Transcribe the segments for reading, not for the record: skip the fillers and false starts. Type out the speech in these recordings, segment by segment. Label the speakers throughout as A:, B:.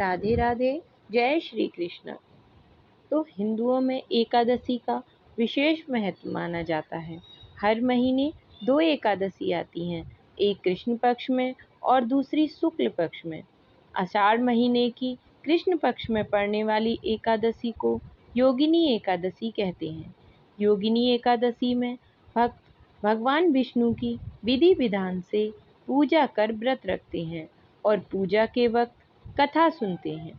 A: राधे राधे। जय श्री कृष्ण। तो हिंदुओं में एकादशी का विशेष महत्व माना जाता है। हर महीने दो एकादशी आती हैं, एक कृष्ण पक्ष में और दूसरी शुक्ल पक्ष में। आषाढ़ महीने की कृष्ण पक्ष में पड़ने वाली एकादशी को योगिनी एकादशी कहते हैं। योगिनी एकादशी में भक्त भगवान विष्णु की विधि विधान से पूजा कर व्रत रखते हैं और पूजा के वक्त कथा सुनते हैं।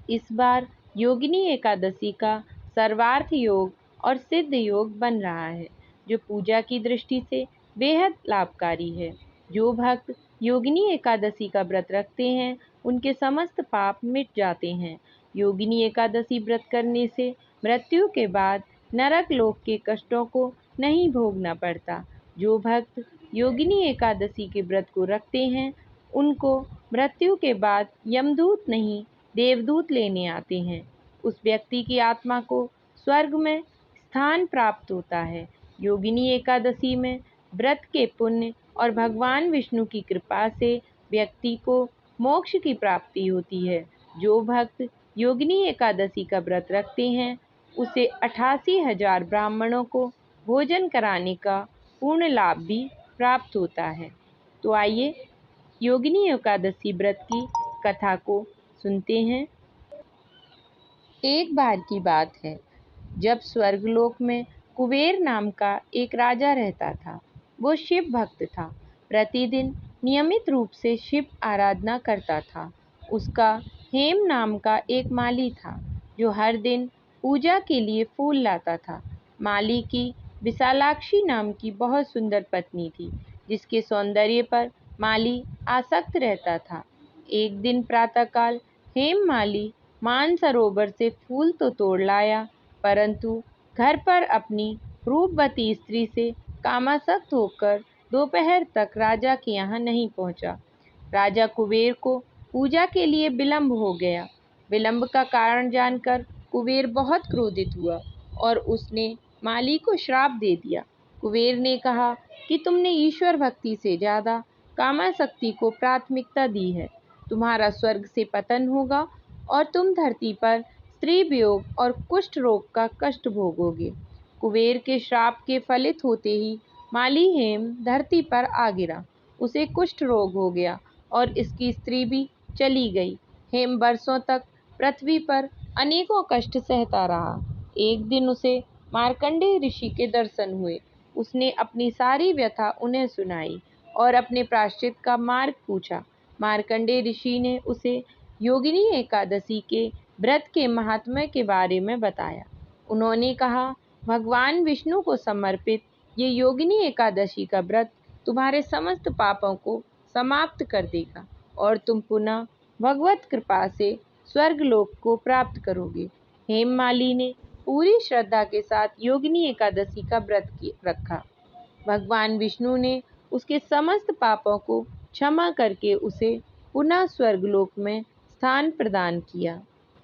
A: इस बार योगिनी एकादशी का सर्वार्थ योग और सिद्ध योग बन रहा है, जो पूजा की दृष्टि से बेहद लाभकारी है। जो भक्त योगिनी एकादशी का व्रत रखते हैं, उनके समस्त पाप मिट जाते हैं। योगिनी एकादशी व्रत करने से मृत्यु के बाद नरक लोक के कष्टों को नहीं भोगना पड़ता। जो भक्त योगिनी एकादशी के व्रत को रखते हैं, उनको मृत्यु के बाद यमदूत नहीं, देवदूत लेने आते हैं। उस व्यक्ति की आत्मा को स्वर्ग में स्थान प्राप्त होता है। योगिनी एकादशी में व्रत के पुण्य और भगवान विष्णु की कृपा से व्यक्ति को मोक्ष की प्राप्ति होती है। जो भक्त योगिनी एकादशी का व्रत रखते हैं, उसे 88,000 ब्राह्मणों को भोजन कराने का पूर्ण लाभ भी प्राप्त होता है। तो आइए योगिनी एकादशी व्रत की कथा को सुनते हैं। एक बार की बात है, जब स्वर्गलोक में कुबेर नाम का एक राजा रहता था। वो शिव भक्त था, प्रतिदिन नियमित रूप से शिव आराधना करता था। उसका हेम नाम का एक माली था, जो हर दिन पूजा के लिए फूल लाता था। माली की विशालाक्षी नाम की बहुत सुंदर पत्नी थी, जिसके सौंदर्य पर माली आसक्त रहता था। एक दिन प्रातःकाल हेम माली मानसरोवर से फूल तो तोड़ लाया, परंतु घर पर अपनी रूपवती स्त्री से कामासक्त होकर दोपहर तक राजा के यहाँ नहीं पहुँचा। राजा कुबेर को पूजा के लिए विलंब हो गया। विलंब का कारण जानकर कुबेर बहुत क्रोधित हुआ और उसने माली को श्राप दे दिया। कुबेर ने कहा कि तुमने ईश्वर भक्ति से ज़्यादा कामासक्ति को प्राथमिकता दी है। तुम्हारा स्वर्ग से पतन होगा और तुम धरती पर स्त्री वियोग और कुष्ठ रोग का कष्ट भोगोगे। कुबेर के श्राप के फलित होते ही माली हेम धरती पर आ गिरा। उसे कुष्ठ रोग हो गया और इसकी स्त्री भी चली गई। हेम वर्षों तक पृथ्वी पर अनेकों कष्ट सहता रहा। एक दिन उसे मार्कंडेय ऋषि के दर्शन हुए। उसने अपनी सारी व्यथा उन्हें सुनाई और अपने प्रायश्चित का मार्ग पूछा। मार्कंडेय ऋषि ने उसे योगिनी एकादशी के व्रत के महात्म्य के बारे में बताया। उन्होंने कहा, भगवान विष्णु को समर्पित ये योगिनी एकादशी का व्रत तुम्हारे समस्त पापों को समाप्त कर देगा और तुम पुनः भगवत कृपा से स्वर्गलोक को प्राप्त करोगे। हेममाली ने पूरी श्रद्धा के साथ योगिनी एकादशी का व्रत रखा। भगवान विष्णु ने उसके समस्त पापों को क्षमा करके उसे पुनः स्वर्गलोक में स्थान प्रदान किया।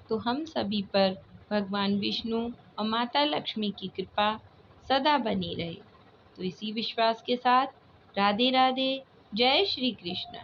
A: तो हम सभी पर भगवान विष्णु और माता लक्ष्मी की कृपा सदा बनी रहे। तो इसी विश्वास के साथ राधे राधे। जय श्री कृष्ण।